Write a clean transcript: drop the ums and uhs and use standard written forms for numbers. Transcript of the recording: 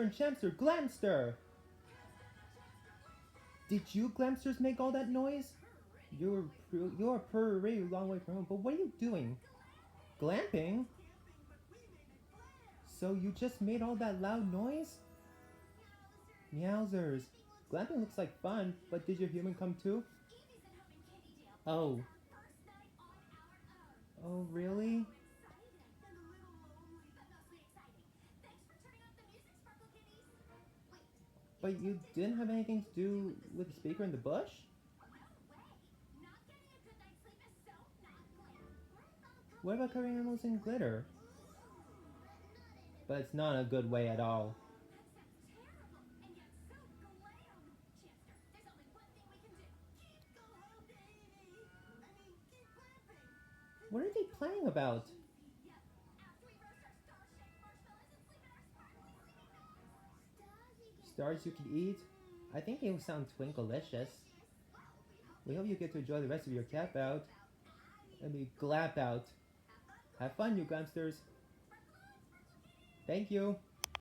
and Champster, Glamster! Did you Glamsters make all that noise? You're pretty long way from home, but what are you doing? Glamping? So you just made all that loud noise? Meowsers. Glamping looks like fun, but did your human come too? Oh. Oh, really? But you didn't have anything to do with the speaker in the bush? What about covering animals in glitter? But it's not a good way at all. What are they playing about? Stars you can eat? I think they sound twinklelicious. We hope you get to enjoy the rest of your cap out. And be glap out. Have fun, you Glamsters. Thank you.